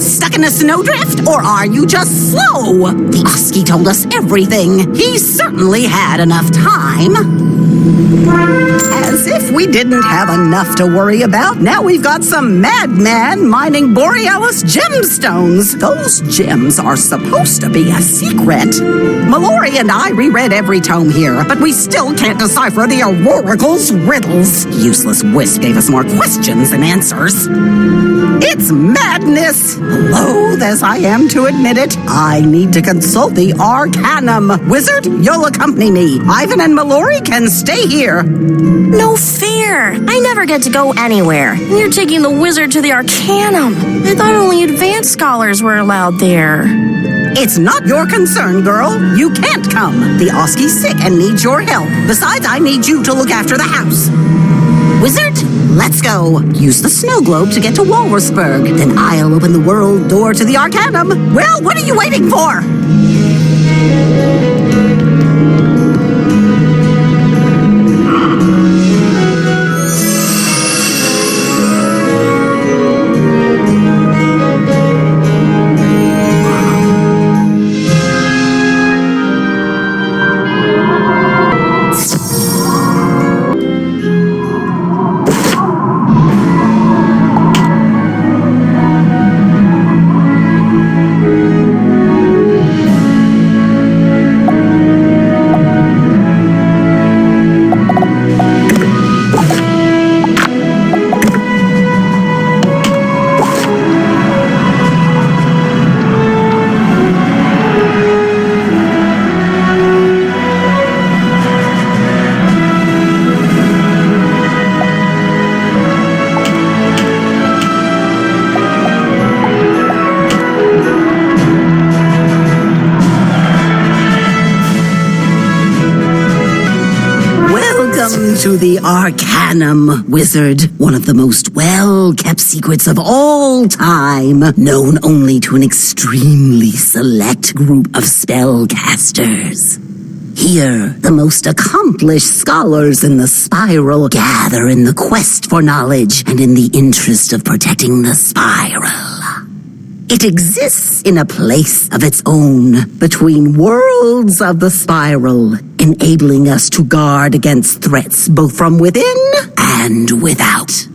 stuck in a snowdrift? Or are you just slow? The Oski told us everything. He certainly had enough time. As if we didn't have enough to worry about, now we've got some madman mining Borealis gemstones. Those gems are supposed to be a secret. Mallory and I reread every tome here, but we still can't decipher the Auroracle's riddles. Useless Wisp gave us more questions than answers. It's madness! Loath as I am to admit it, I need to consult the Arcanum. Wizard, you'll accompany me. Ivan and Mallory can stay here. No fair! I never get to go anywhere. And you're taking the wizard to the Arcanum. I thought only advanced scholars were allowed there. It's not your concern, girl. You can't come. The Oski's sick and needs your help. Besides, I need you to look after the house. Wizard, let's go. Use the snow globe to get to Walrusburg. Then I'll open the world door to the Arcanum. Well, what are you waiting for? To the Arcanum, Wizard, one of the most well-kept secrets of all time, known only to an extremely select group of spellcasters. Here, the most accomplished scholars in the Spiral gather in the quest for knowledge and in the interest of protecting the Spiral. It exists in a place of its own, between worlds of the Spiral, enabling us to guard against threats both from within and without.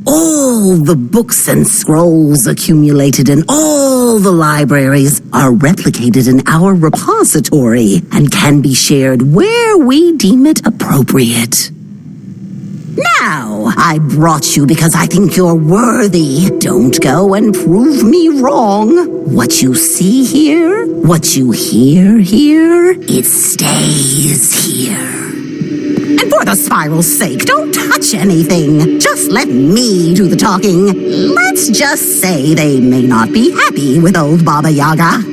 All the books and scrolls accumulated in all the libraries are replicated in our repository and can be shared where we deem it appropriate. Now, I brought you because I think you're worthy. Don't go and prove me wrong. What you see here, what you hear here, it stays here. And for the Spiral's sake, don't touch anything. Just let me do the talking. Let's just say they may not be happy with old Baba Yaga.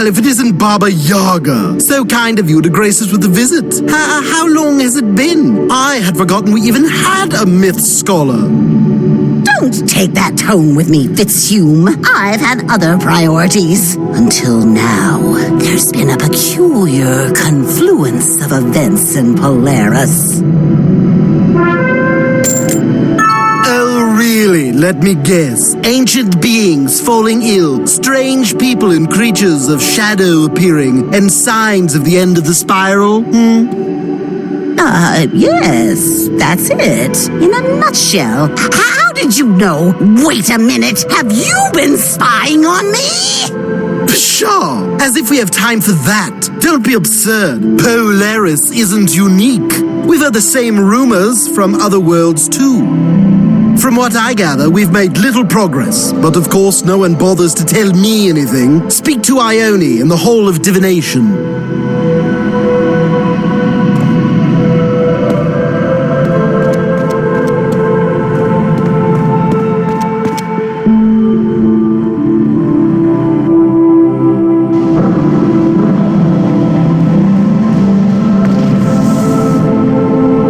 If it isn't Baba Yaga. So kind of you to grace us with a visit. How long has it been? I had forgotten we even had a myth scholar. Don't take that tone with me, Fitzhume. I've had other priorities. Until now, there's been a peculiar confluence of events in Polaris. Really, let me guess. Ancient beings falling ill, strange people and creatures of shadow appearing, and signs of the end of the spiral, Yes, that's it. In a nutshell. How did you know? Wait a minute. Have you been spying on me? Pshaw! As if we have time for that. Don't be absurd. Polaris isn't unique. We've heard the same rumors from other worlds, too. From what I gather, we've made little progress, but of course no one bothers to tell me anything. Speak to Ione in the Hall of Divination.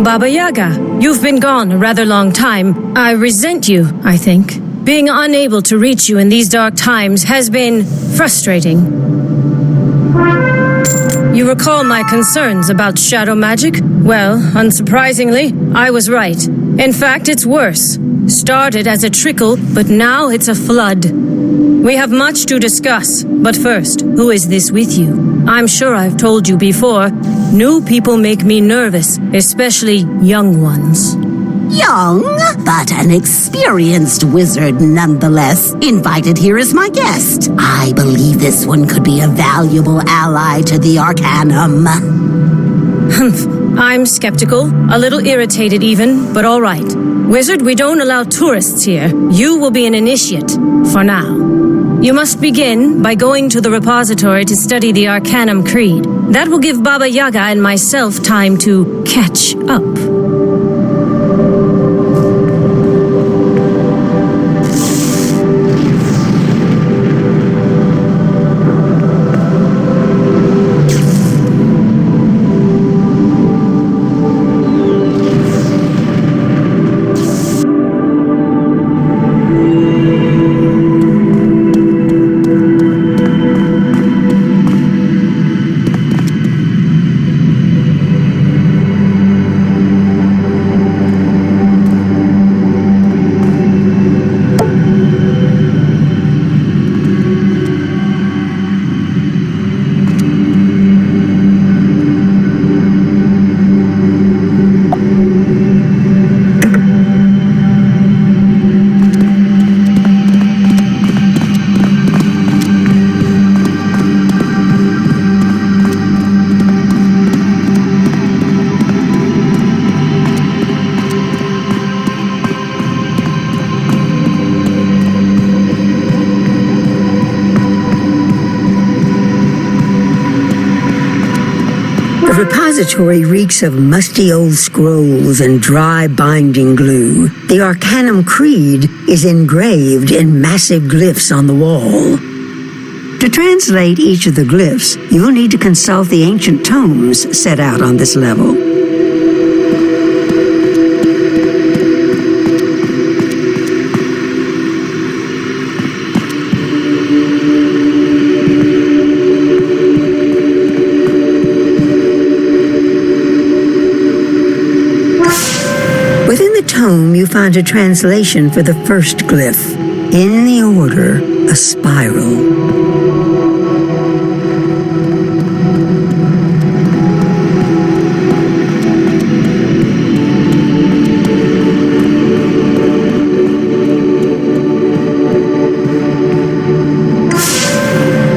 Baba Yaga, you've been gone a rather long time. I resent you, I think. Being unable to reach you in these dark times has been frustrating. You recall my concerns about shadow magic? Well, unsurprisingly, I was right. In fact, it's worse. Started as a trickle, but now it's a flood. We have much to discuss, but first, who is this with you? I'm sure I've told you before, new people make me nervous, especially young ones. Young, but an experienced wizard nonetheless, invited here as my guest. I believe this one could be a valuable ally to the Arcanum. I'm skeptical, a little irritated even, but all right. Wizard, we don't allow tourists here. You will be an initiate, for now. You must begin by going to the repository to study the Arcanum Creed. That will give Baba Yaga and myself time to catch up. The repository reeks of musty old scrolls and dry binding glue. The Arcanum Creed is engraved in massive glyphs on the wall. To translate each of the glyphs, you will need to consult the ancient tomes set out on this level. Within the tome, you find a translation for the first glyph. In the order, a spiral.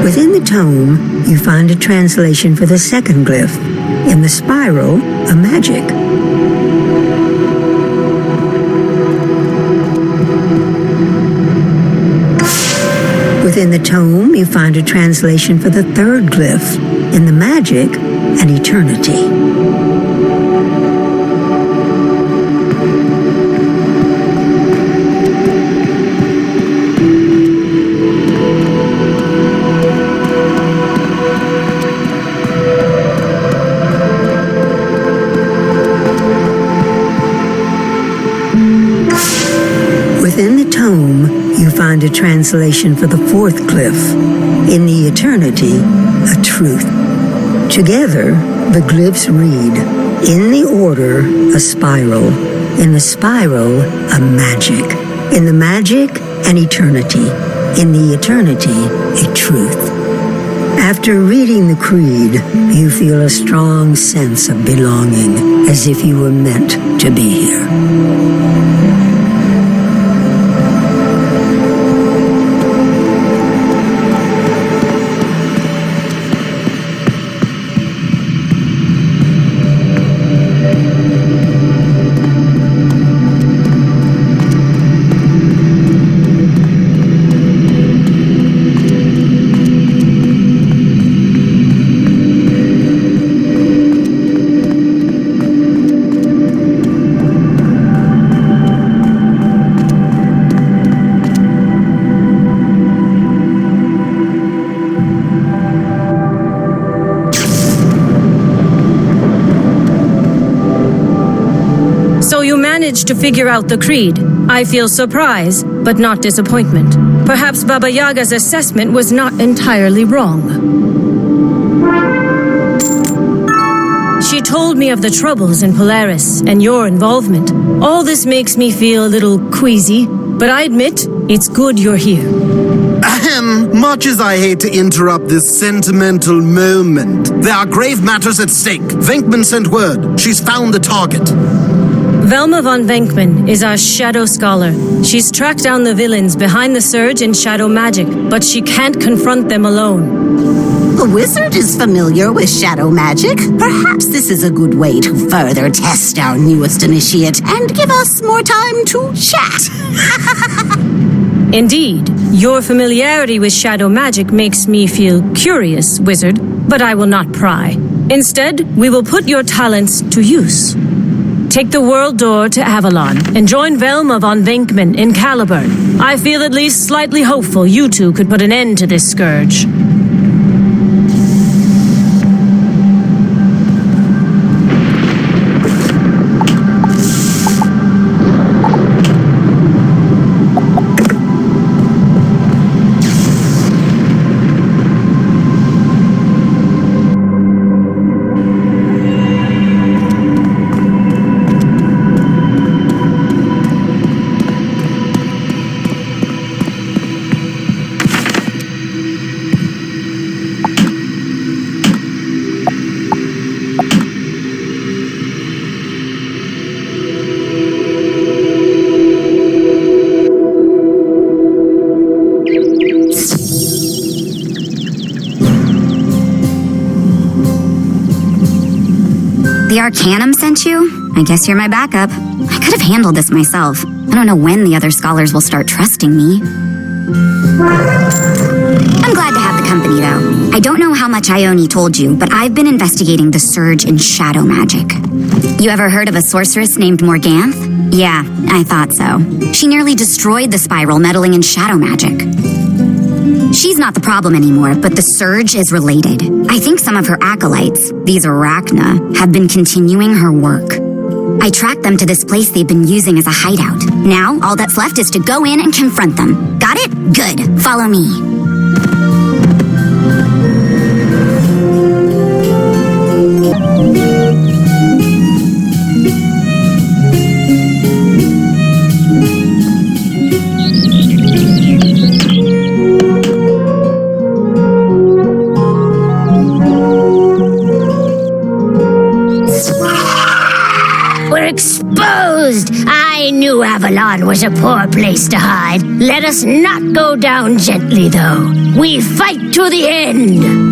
Within the tome, you find a translation for the second glyph. In the spiral, a magic. Within the tome, you find a translation for the third glyph. In the magic, an eternity. Within the tome, you find a translation for the fourth glyph. In the eternity, a truth. Together, the glyphs read, in the order, a spiral. In the spiral, a magic. In the magic, an eternity. In the eternity, a truth. After reading the creed, you feel a strong sense of belonging, as if you were meant to be here. to figure out the creed. I feel surprise, but not disappointment. Perhaps Baba Yaga's assessment was not entirely wrong. She told me of the troubles in Polaris and your involvement. All this makes me feel a little queasy, but I admit it's good you're here. Ahem, much as I hate to interrupt this sentimental moment, there are grave matters at stake. Venkman sent word. She's found the target. Velma von Venkman is our shadow scholar. She's tracked down the villains behind the surge in shadow magic, but she can't confront them alone. The wizard is familiar with shadow magic. Perhaps this is a good way to further test our newest initiate and give us more time to chat. Indeed, your familiarity with shadow magic makes me feel curious, wizard, but I will not pry. Instead, we will put your talents to use. Take the world door to Avalon and join Velma von Venkman in Caliburn. I feel at least slightly hopeful you two could put an end to this scourge. The Arcanum sent you? I guess you're my backup. I could have handled this myself. I don't know when the other scholars will start trusting me. I'm glad to have the company, though. I don't know how much Ione told you, but I've been investigating the surge in shadow magic. You ever heard of a sorceress named Morganthe? Yeah, I thought so. She nearly destroyed the spiral meddling in shadow magic. She's not the problem anymore, but the surge is related. I think some of her acolytes, these Arachna, have been continuing her work. I tracked them to this place they've been using as a hideout. Now, all that's left is to go in and confront them. Got it? Good. Follow me. Exposed! I knew Avalon was a poor place to hide. Let us not go down gently, though. We fight to the end!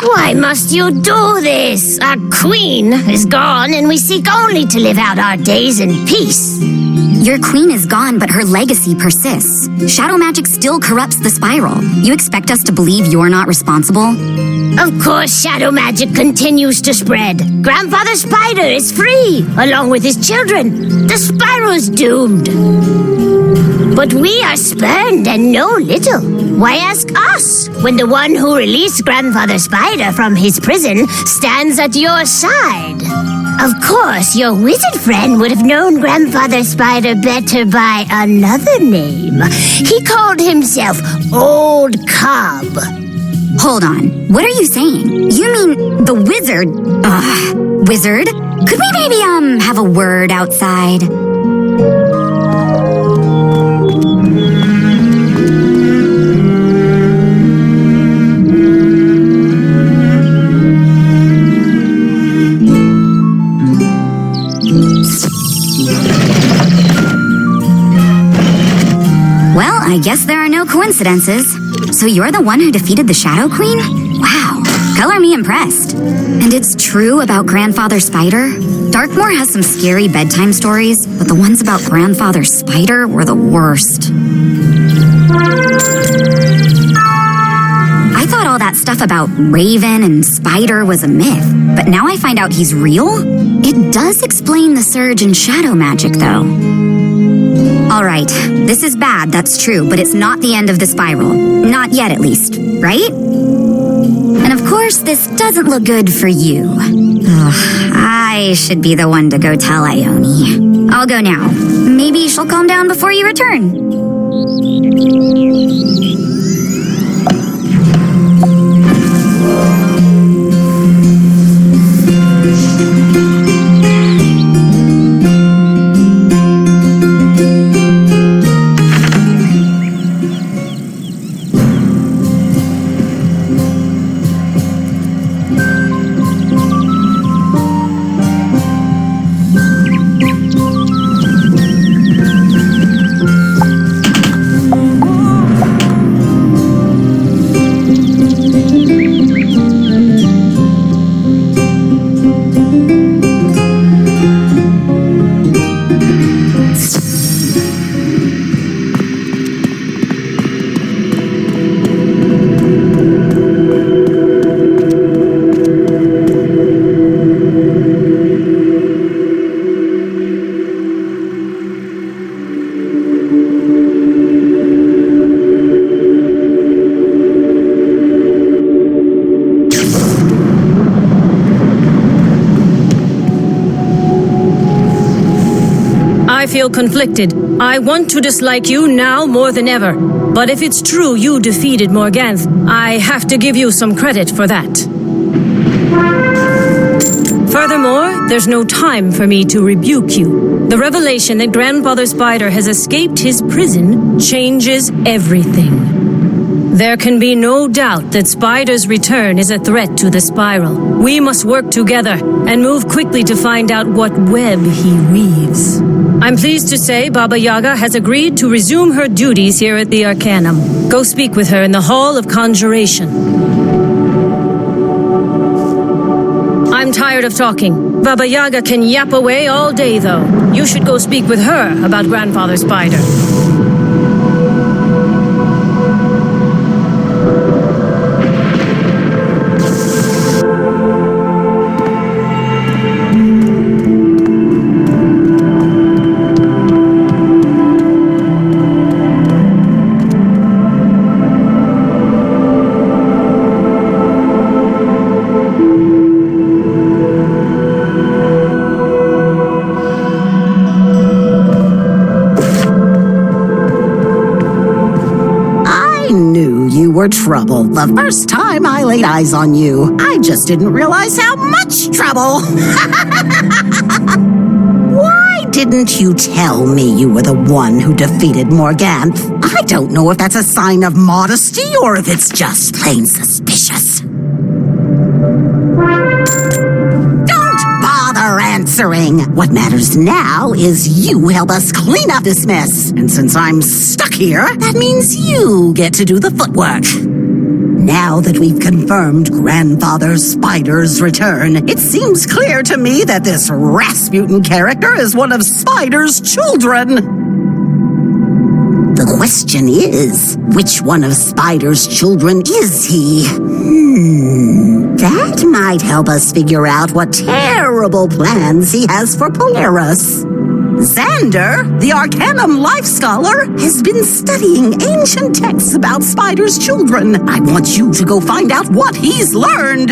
Why must you do this? Our queen is gone, and we seek only to live out our days in peace. Your queen is gone, but her legacy persists. Shadow magic still corrupts the spiral. You expect us to believe you're not responsible? Of course, shadow magic continues to spread. Grandfather Spider is free, along with his children. The spiral is doomed. But we are spurned and know little. Why ask us, when the one who released Grandfather Spider from his prison stands at your side? Of course, your wizard friend would have known Grandfather Spider better by another name. He called himself Old Cobb. Hold on. What are you saying? You mean the wizard? Wizard? Could we maybe, have a word outside? Well, I guess there are no coincidences. So you're the one who defeated the Shadow Queen? Wow, color me impressed. And it's true about Grandfather Spider? Darkmoor has some scary bedtime stories, but the ones about Grandfather Spider were the worst. I thought all that stuff about Raven and Spider was a myth, but now I find out he's real? It does explain the surge in shadow magic, though. All right, this is bad, that's true, but it's not the end of the spiral. Not yet, at least, right? And of course, this doesn't look good for you. Ugh, I should be the one to go tell Ione. I'll go now. Maybe she'll calm down before you return. I feel conflicted. I want to dislike you now more than ever. But if it's true you defeated Morganthe, I have to give you some credit for that. Furthermore, there's no time for me to rebuke you. The revelation that Grandfather Spider has escaped his prison changes everything. There can be no doubt that Spider's return is a threat to the spiral. We must work together and move quickly to find out what web he weaves. I'm pleased to say Baba Yaga has agreed to resume her duties here at the Arcanum. Go speak with her in the Hall of Conjuration. I'm tired of talking. Baba Yaga can yap away all day, though. You should go speak with her about Grandfather Spider. Were trouble the first time I laid eyes on you. I just didn't realize how much trouble. Why didn't you tell me you were the one who defeated Morganthe? I don't know if that's a sign of modesty or if it's just plain suspicious. Don't bother answering. What matters now is you help us clean up this mess. And since I'm stuck here, that means you get to do the footwork. Now that we've confirmed Grandfather Spider's return, it seems clear to me that this Rasputin character is one of Spider's children. The question is, which one of Spider's children is he? That might help us figure out what terrible plans he has for Polaris. Xander, the Arcanum life scholar, has been studying ancient texts about Spider's children. I want you to go find out what he's learned.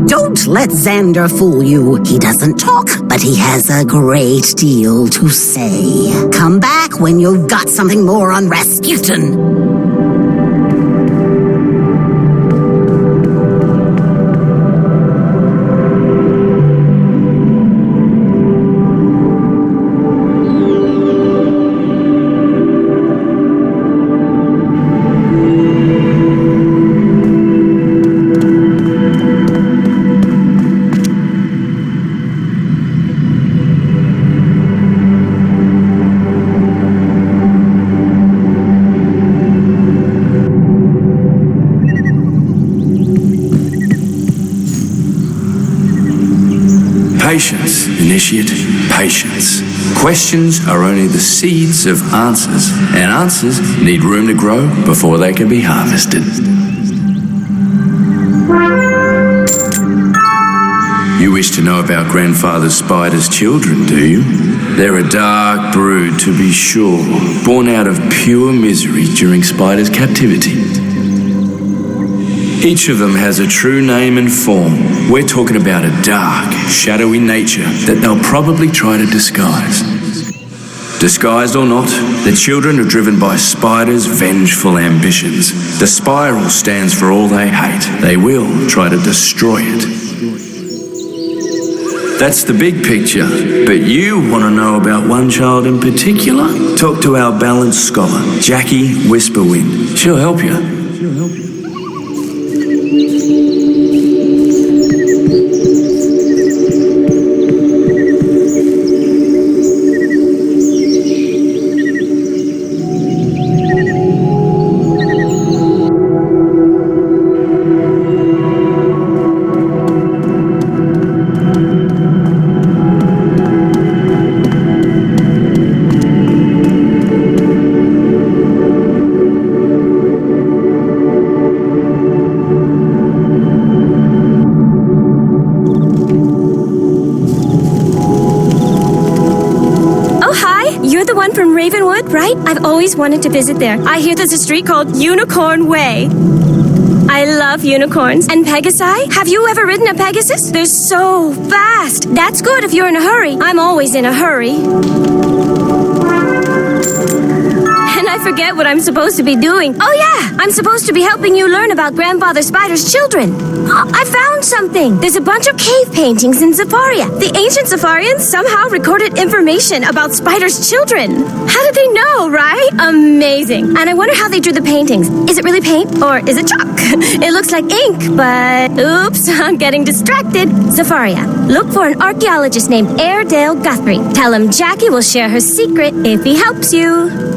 Don't let Xander fool you. He doesn't talk, but he has a great deal to say. Come back when you've got something more on Rasputin. Patience, initiate, patience. Questions are only the seeds of answers, and answers need room to grow before they can be harvested. You wish to know about Grandfather Spider's children, do you? They're a dark brood, to be sure, born out of pure misery during Spider's captivity. Each of them has a true name and form. We're talking about a dark, shadowy nature that they'll probably try to disguise. Disguised or not, the children are driven by Spider's vengeful ambitions. The spiral stands for all they hate. They will try to destroy it. That's the big picture, but you want to know about one child in particular? Talk to our balanced scholar, Jackie Whisperwind. She'll help you. Right? I've always wanted to visit there. I hear there's a street called Unicorn Way. I love unicorns. And Pegasi? Have you ever ridden a Pegasus? They're so fast. That's good if you're in a hurry. I'm always in a hurry. And I forget what I'm supposed to be doing. Oh yeah, I'm supposed to be helping you learn about Grandfather Spider's children. I found something. There's a bunch of cave paintings in Zafaria. The ancient Zafarians somehow recorded information about Spider's children. How did they know, right? Amazing. And I wonder how they drew the paintings. Is it really paint or is it chalk? It looks like ink, but oops, I'm getting distracted. Zafaria, look for an archaeologist named Airedale Guthrie. Tell him Jackie will share her secret if he helps you.